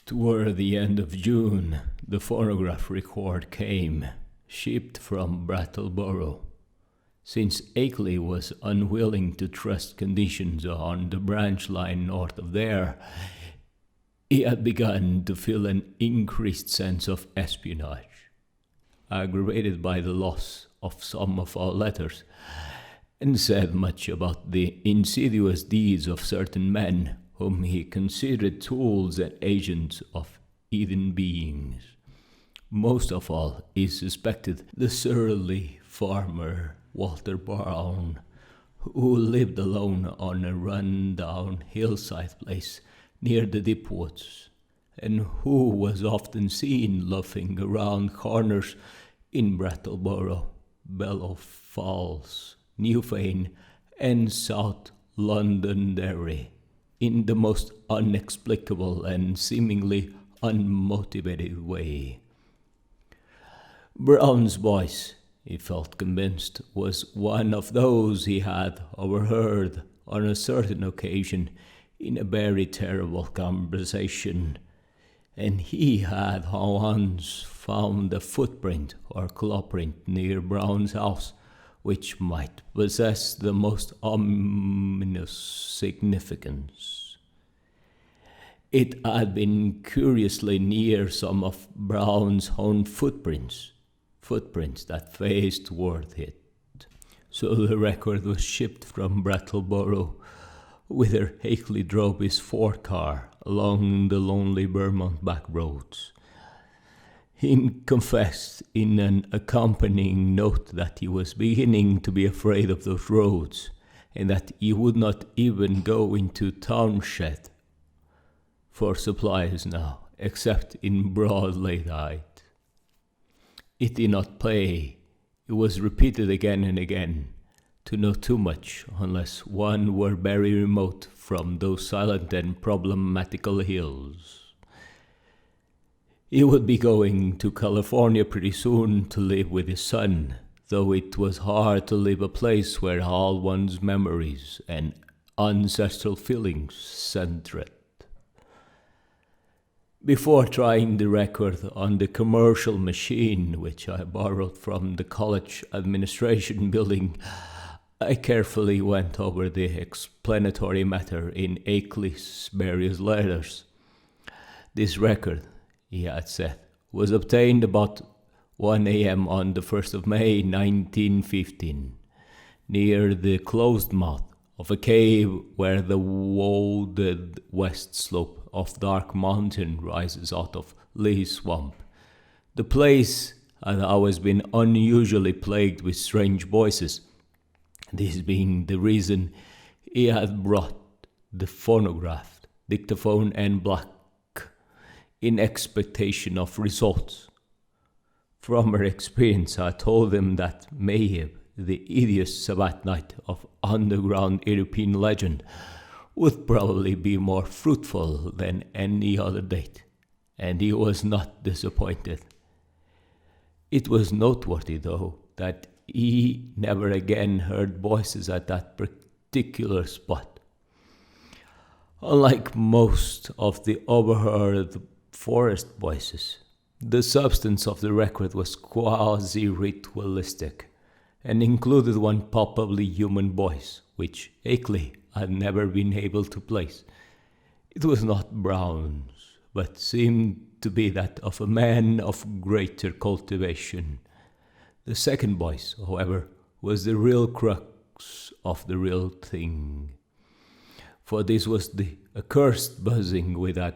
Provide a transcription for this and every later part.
Toward the end of June, the phonograph record came, shipped from Brattleboro. Since Akeley was unwilling to trust conditions on the branch line north of there, he had begun to feel an increased sense of espionage, aggravated by the loss of some of our letters, and said much about the insidious deeds of certain men whom he considered tools and agents of heathen beings. Most of all, he suspected the surly farmer Walter Brown, who lived alone on a run-down hillside place near the Dipwoods, and who was often seen loafing around corners in Brattleboro, Bellow Falls, Newfane, and South Londonderry, in the most inexplicable and seemingly unmotivated way. Brown's voice, he felt convinced, was one of those he had overheard on a certain occasion in a very terrible conversation, and he had once found a footprint or clawprint near Brown's house, which might possess the most ominous significance. It had been curiously near some of Brown's own footprints that faced toward it. So the record was shipped from Brattleboro, whither Akeley drove his Ford car along the lonely Vermont back roads. He confessed in an accompanying note that he was beginning to be afraid of those roads, and that he would not even go into Townshend for supplies now, except in broad daylight. It did not pay. It was repeated again and again, to know too much unless one were very remote from those silent and problematical hills. He would be going to California pretty soon to live with his son, though it was hard to leave a place where all one's memories and ancestral feelings centered. Before trying the record on the commercial machine, which I borrowed from the college administration building, I carefully went over the explanatory matter in Akeley's various letters. This record, he had said, was obtained about 1 a.m. on the 1st of May, 1915, near the closed mouth of a cave where the wooded west slope of Dark Mountain rises out of Lee Swamp. The place had always been unusually plagued with strange voices, this being the reason he had brought the phonograph, dictaphone, and black in expectation of results. From her experience, I told him that Mayhem, the hideous Sabbath night of underground European legend, would probably be more fruitful than any other date, and he was not disappointed. It was noteworthy, though, that he never again heard voices at that particular spot. Unlike most of the overheard forest voices, the substance of the record was quasi-ritualistic and included one palpably human voice, which Akeley had never been able to place. It was not Brown's, but seemed to be that of a man of greater cultivation. The second voice, however, was the real crux of the real thing, for this was the accursed buzzing without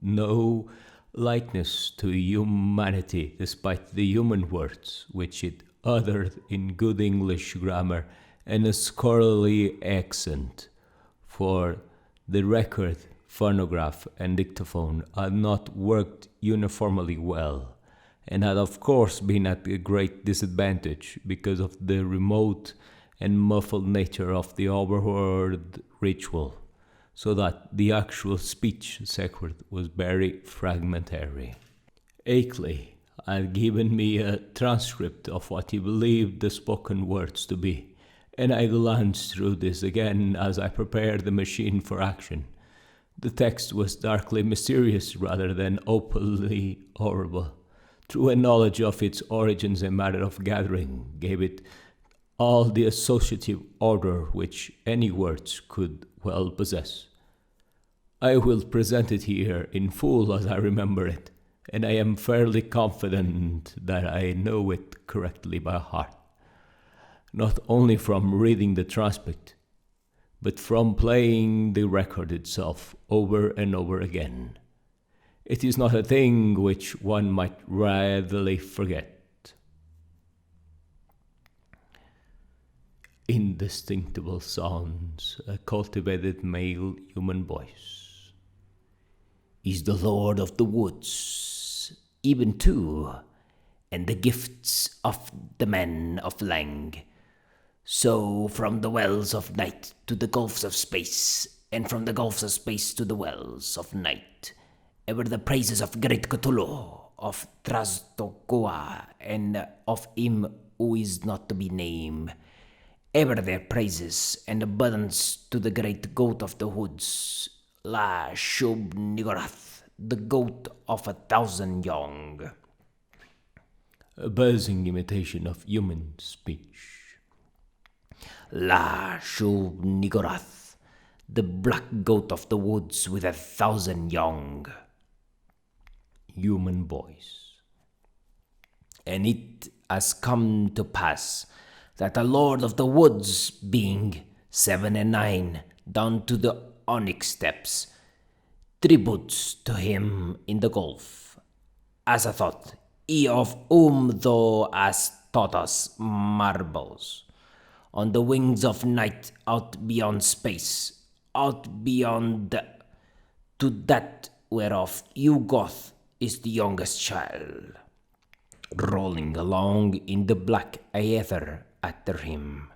no likeness to humanity, despite the human words which it uttered in good English grammar and a scholarly accent, for the record, phonograph, and dictaphone had not worked uniformly well, and had of course been at a great disadvantage because of the remote and muffled nature of the overheard ritual, so that the actual speech secret was very fragmentary. Akeley had given me a transcript of what he believed the spoken words to be, and I glanced through this again as I prepared the machine for action. The text was darkly mysterious rather than openly horrible. Through a knowledge of its origins and matter of gathering, gave it all the associative order which any words could well possess. I will present it here in full as I remember it, and I am fairly confident that I know it correctly by heart, not only from reading the transcript, but from playing the record itself over and over again. It is not a thing which one might readily forget. Indistinguishable sounds, a cultivated male human voice. Is the Lord of the Woods, even too, and the gifts of the men of Lang. So from the wells of night to the gulfs of space, and from the gulfs of space to the wells of night, ever the praises of great Cthulhu, of Trastokoa, and of him who is not to be named, ever their praises and abundance to the great goat of the woods, La Shub Nigorath, the goat of 1,000 young. A buzzing imitation of human speech. La Shub Nigorath, the black goat of the woods with 1,000 young. Human voice. And it has come to pass that the Lord of the Woods, being 7 and 9, down to the onyx steps, tributes to him in the gulf, as a thought, he of whom thou hast taught us marvels, on the wings of night out beyond space, out beyond to that whereof Ugoth is the youngest child, rolling along in the black aether after him.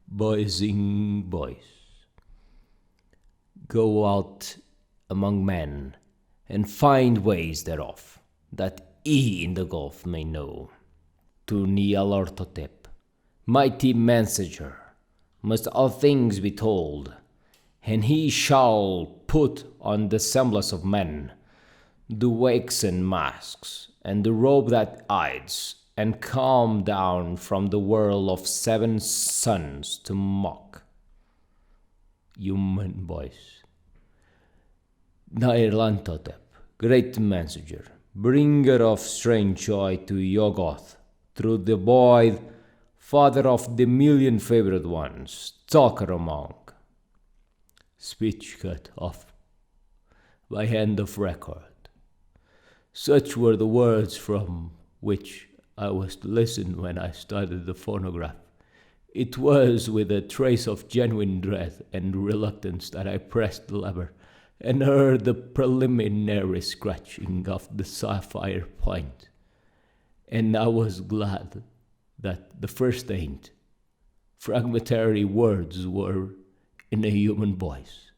Buzzing voice. Go out among men, and find ways thereof, that he in the gulf may know. To Nyarlathotep, mighty messenger, must all things be told, and he shall put on the semblance of men, the waxen masks, and the robe that hides, and come down from the world of 7 suns to mock. Human voice. Nyarlathotep, great messenger, bringer of strange joy to Yoggoth, through the void, father of the million favored ones, talker among. Speech cut off by hand of record. Such were the words from which I was to listen when I started the phonograph. It was with a trace of genuine dread and reluctance that I pressed the lever and heard the preliminary scratching of the sapphire point. And I was glad that the first 8 fragmentary words were in a human voice,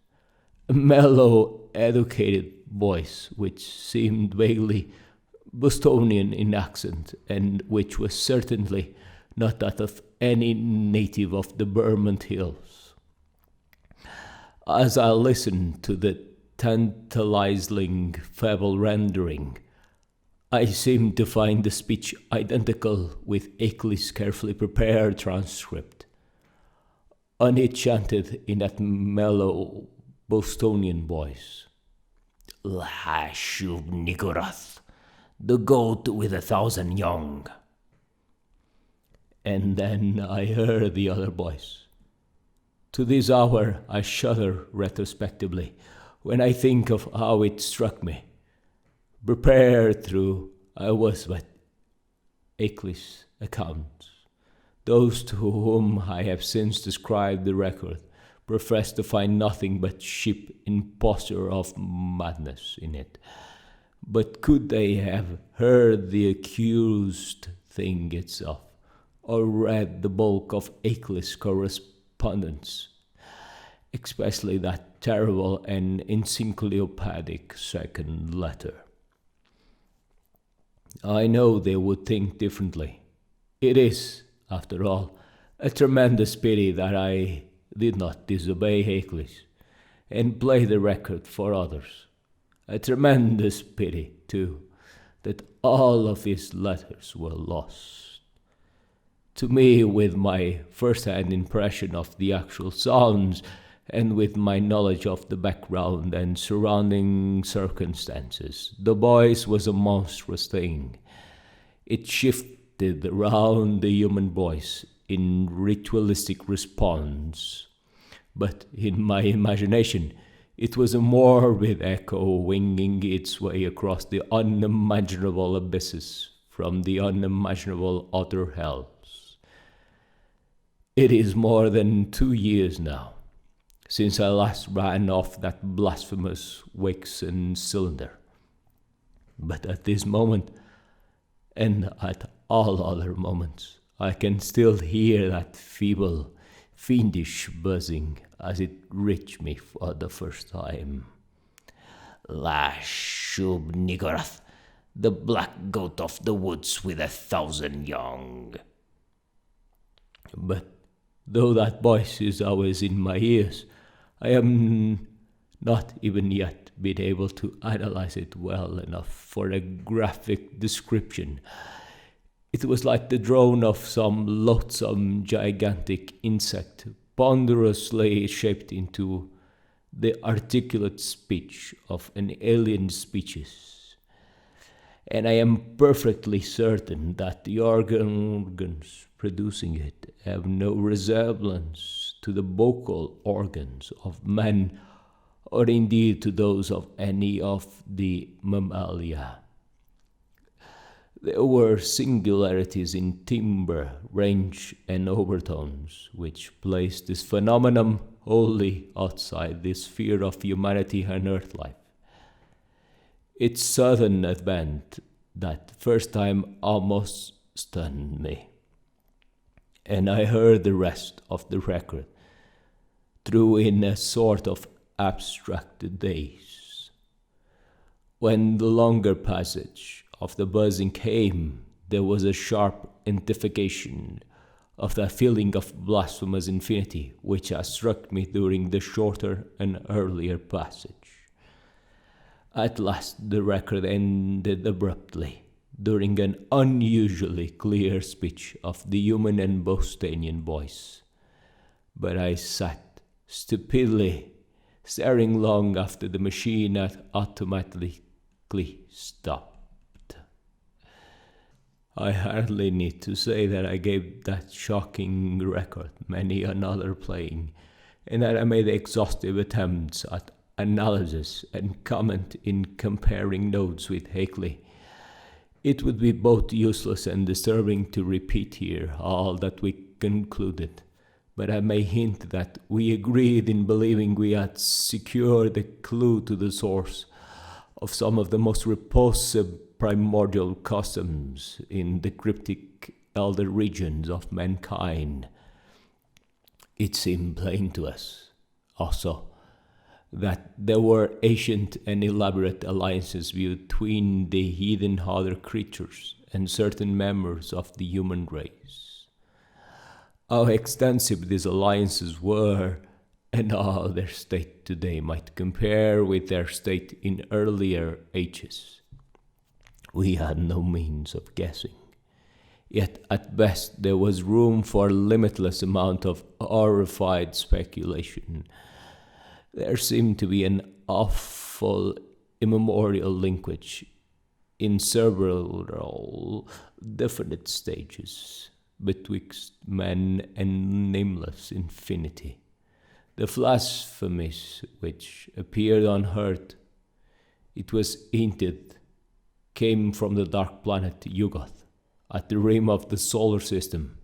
a mellow, educated voice which seemed vaguely Bostonian in accent, and which was certainly not that of any native of the Vermont Hills. As I listened to the tantalizing fable rendering, I seemed to find the speech identical with Akeley's carefully prepared transcript. And it chanted in that mellow Bostonian voice. La Shub Nigorath, the goat with 1,000 young. And then I heard the other voice. To this hour I shudder retrospectively when I think of how it struck me. Prepared through I was by Akeley's accounts. Those to whom I have since described the record profess to find nothing but sheep imposture of madness in it. But could they have heard the accused thing itself, or read the bulk of Akeley's correspondence, especially that terrible and encyclopedic second letter? I know they would think differently. It is, after all, a tremendous pity that I did not disobey Akeley, and play the record for others. A tremendous pity, too, that all of his letters were lost. To me, with my first-hand impression of the actual sounds, and with my knowledge of the background and surrounding circumstances, the voice was a monstrous thing. It shifted around the human voice in ritualistic response, but in my imagination, it was a morbid echo winging its way across the unimaginable abysses from the unimaginable utter hells. It is more than 2 years now since I last ran off that blasphemous Wixon cylinder. But at this moment, and at all other moments, I can still hear that feeble, fiendish buzzing as it reached me for the first time. La Shub Niggurath, the black goat of the woods with 1,000 young. But though that voice is always in my ears, I am not even yet been able to analyze it well enough for a graphic description. It was like the drone of some loathsome gigantic insect, ponderously shaped into the articulate speech of an alien species. And I am perfectly certain that the organs producing it have no resemblance to the vocal organs of man, or indeed to those of any of the mammalia. There were singularities in timbre, range, and overtones, which placed this phenomenon wholly outside the sphere of humanity and earth life. Its sudden advent that first time almost stunned me, and I heard the rest of the record through in a sort of abstracted daze. When the longer passage of the buzzing came, there was a sharp identification of that feeling of blasphemous infinity which had struck me during the shorter and earlier passage. At last the record ended abruptly, during an unusually clear speech of the human and Bostonian voice. But I sat stupidly, staring long after the machine had automatically stopped. I hardly need to say that I gave that shocking record many another playing, and that I made exhaustive attempts at analysis and comment in comparing notes with Hakeley. It would be both useless and disturbing to repeat here all that we concluded, but I may hint that we agreed in believing we had secured a clue to the source of some of the most repulsive primordial customs in the cryptic elder regions of mankind. It seemed plain to us, also, that there were ancient and elaborate alliances between the heathen other creatures and certain members of the human race. How extensive these alliances were, and how their state today might compare with their state in earlier ages, we had no means of guessing. Yet at best there was room for a limitless amount of horrified speculation. There seemed to be an awful immemorial linkage in several definite stages betwixt man and nameless infinity. The blasphemies which appeared unheard, it was hinted, came from the dark planet Yugoth, at the rim of the solar system,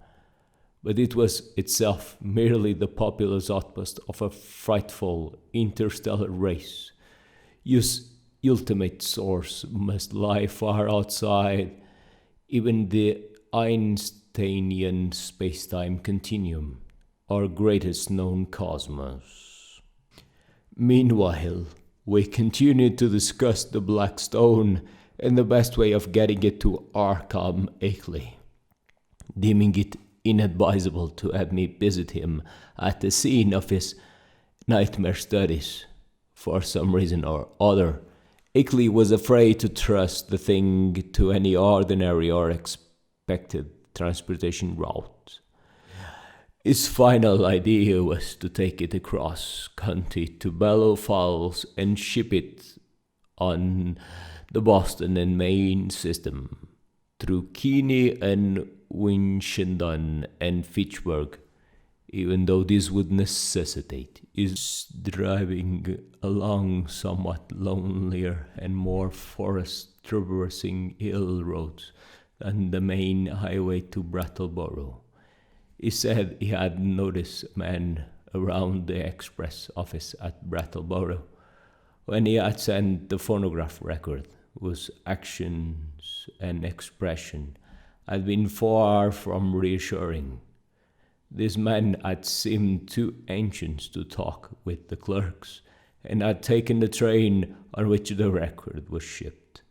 but it was itself merely the populous outpost of a frightful interstellar race, whose ultimate source must lie far outside even the Einsteinian spacetime continuum, our greatest known cosmos. Meanwhile, we continued to discuss the Black Stone and the best way of getting it to Arkham Ackley, deeming it inadvisable to have me visit him at the scene of his nightmare studies, For some reason or other, Ickley was afraid to trust the thing to any ordinary or expected transportation route. His final idea was to take it across country to Bellow Falls and ship it on the Boston and Maine system through Keene and Winchendon and Fitchburg, even though this would necessitate his driving along somewhat lonelier and more forest-traversing hill roads than the main highway to Brattleboro. He said he had noticed a man around the express office at Brattleboro when he had sent the phonograph record, whose actions and expression had been far from reassuring. This man had seemed too anxious to talk with the clerks and had taken the train on which the record was shipped.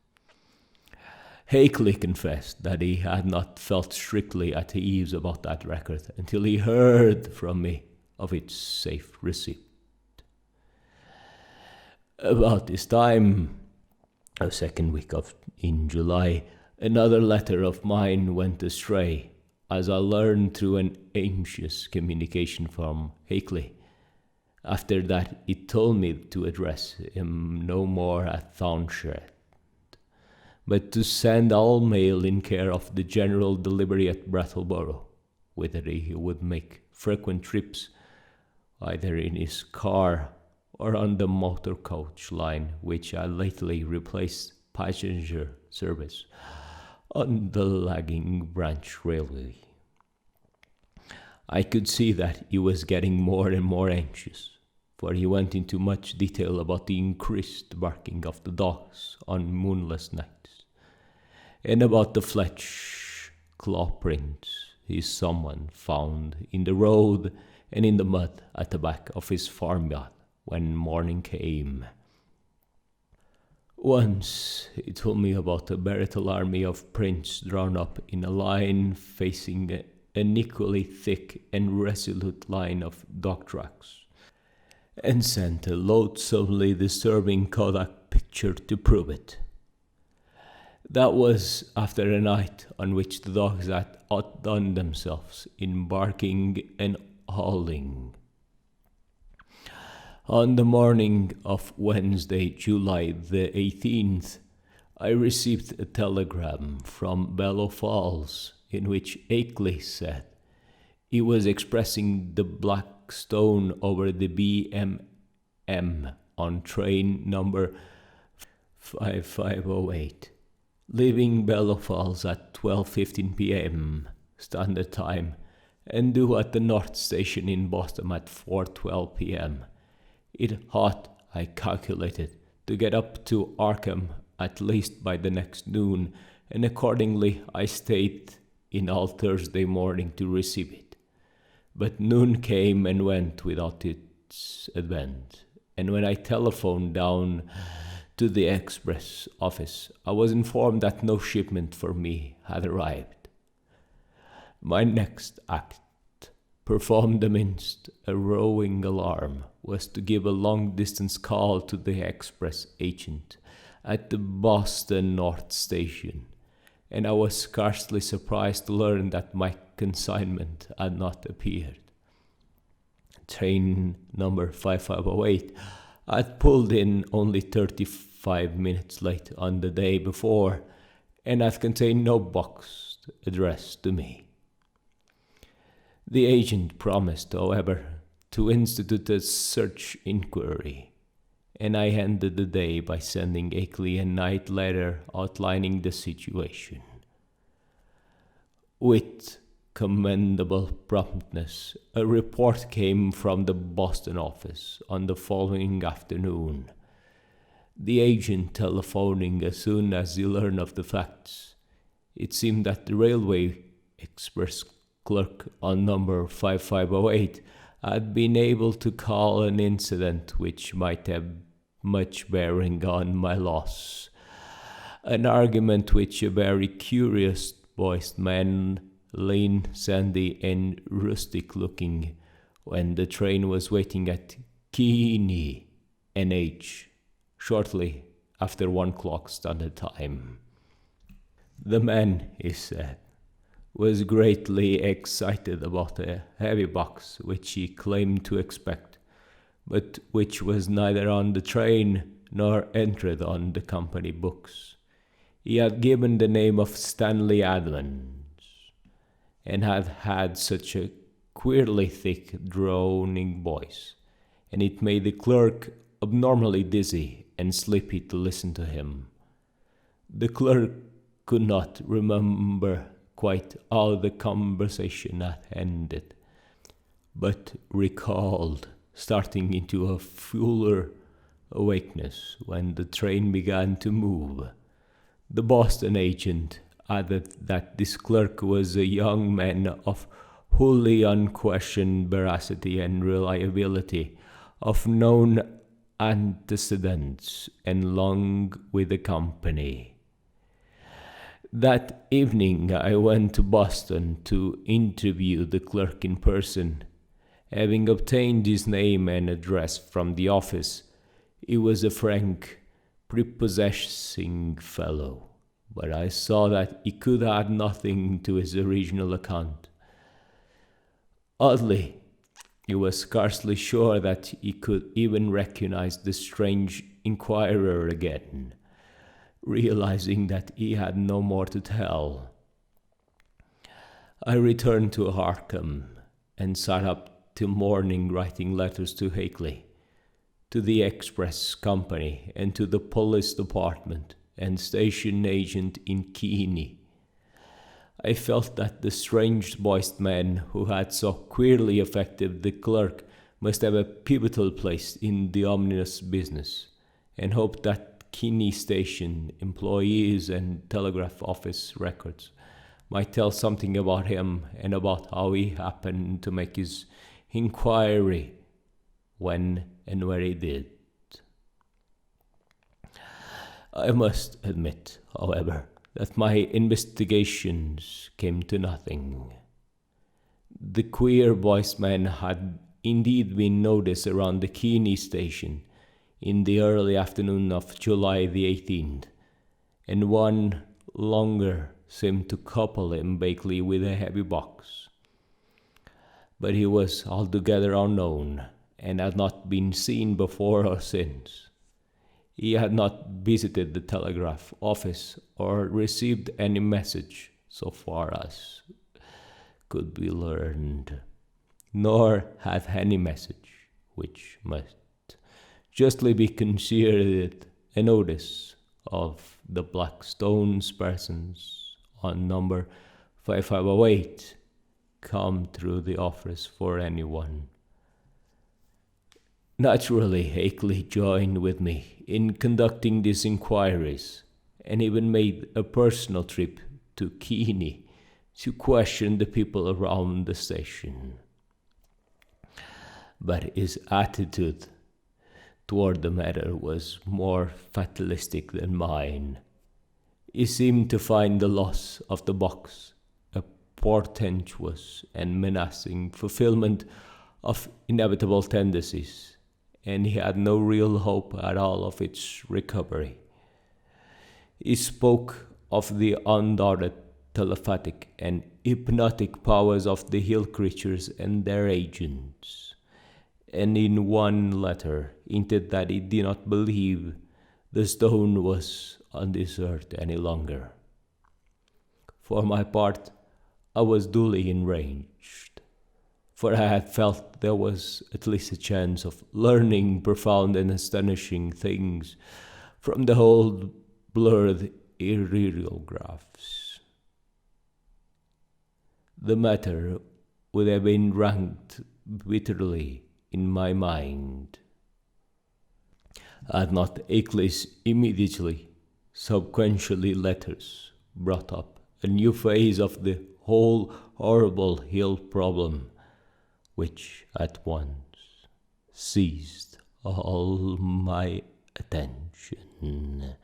Hakeley confessed that he had not felt strictly at ease about that record until he heard from me of its safe receipt. About this time, a second week in July, another letter of mine went astray, as I learned through an anxious communication from Hakeley. After that, he told me to address him no more at Thornshire, but to send all mail in care of the general delivery at Brattleboro, whither he would make frequent trips, either in his car or on the motor coach line which I lately replaced passenger service on the lagging branch railway. I could see that he was getting more and more anxious, for he went into much detail about the increased barking of the dogs on moonless nights, and about the flesh claw prints someone found in the road and in the mud at the back of his farmyard when morning came. Once he told me about a veritable army of prints drawn up in a line facing an equally thick and resolute line of dog tracks, and sent a loathsomely disturbing Kodak picture to prove it. That was after a night on which the dogs had outdone themselves in barking and howling. On the morning of Wednesday, July the 18th, I received a telegram from Bellow Falls in which Akeley said he was expressing the Black Stone over the BMM on train number 5508, leaving Bellow Falls at 12:15 p.m. Standard Time and due at the North Station in Boston at 4:12 p.m. It ought, I calculated, to get up to Arkham at least by the next noon, and accordingly I stayed in all Thursday morning to receive it. But noon came and went without its advent, and when I telephoned down to the express office, I was informed that no shipment for me had arrived. My next act, performed amidst a rowing alarm, was to give a long-distance call to the express agent at the Boston North Station, and I was scarcely surprised to learn that my consignment had not appeared. Train number 5508 had pulled in only 35 minutes late on the day before, and had contained no box addressed to me. The agent promised, however, to institute a search inquiry, and I ended the day by sending Akeley a night letter outlining the situation. With commendable promptness, a report came from the Boston office on the following afternoon, the agent telephoning as soon as he learned of the facts. It seemed that the railway express clerk on number 5508 had been able to call an incident which might have much bearing on my loss, an argument which a very curious-voiced man, lean, sandy, and rustic-looking, when the train was waiting at Keene, NH shortly after 1 o'clock standard time. The man, he said, was greatly excited about a heavy box which he claimed to expect, but which was neither on the train nor entered on the company books. He had given the name of Stanley Adams, and had had such a queerly thick, droning voice, and it made the clerk abnormally dizzy and sleepy to listen to him. The clerk could not remember quite how the conversation had ended, but recalled starting into a fuller awakeness when the train began to move. The Boston agent added that this clerk was a young man of wholly unquestioned veracity and reliability, of known antecedents, and long with the company. That evening I went to Boston to interview the clerk in person. Having obtained his name and address from the office, he was a frank, prepossessing fellow, but I saw that he could add nothing to his original account. Oddly, he was scarcely sure that he could even recognize the strange inquirer again, realizing that he had no more to tell. I returned to Harkham and sat up till morning writing letters to Hakeley, to the express company, and to the police department and station agent in Keene. I felt that the strange-voiced man who had so queerly affected the clerk must have a pivotal place in the ominous business, and hoped that Keene station employees and telegraph office records might tell something about him and about how he happened to make his inquiry when and where he did. I must admit, however, that my investigations came to nothing. The queer-voiced man had indeed been noticed around the Keene station in the early afternoon of July the 18th, and one longer seemed to couple him vaguely with a heavy box. But he was altogether unknown, and had not been seen before or since. He had not visited the telegraph office or received any message, so far as could be learned, nor had any message, which must justly be considered a notice of the Blackstone's persons on number 5508, come through the office for anyone. Naturally, Hakeley joined with me in conducting these inquiries, and even made a personal trip to Keene to question the people around the station. But his attitude toward the matter was more fatalistic than mine. He seemed to find the loss of the box a portentous and menacing fulfillment of inevitable tendencies, and he had no real hope at all of its recovery. He spoke of the undoubted telepathic and hypnotic powers of the hill creatures and their agents, and in one letter hinted that he did not believe the stone was on this earth any longer. For my part, I was duly enraged, for I had felt there was at least a chance of learning profound and astonishing things from the whole blurred aerographs. The matter would have been ranked bitterly in my mind had not Hakeley's immediately subsequently letters brought up a new phase of the whole horrible hill problem, which at once seized all my attention.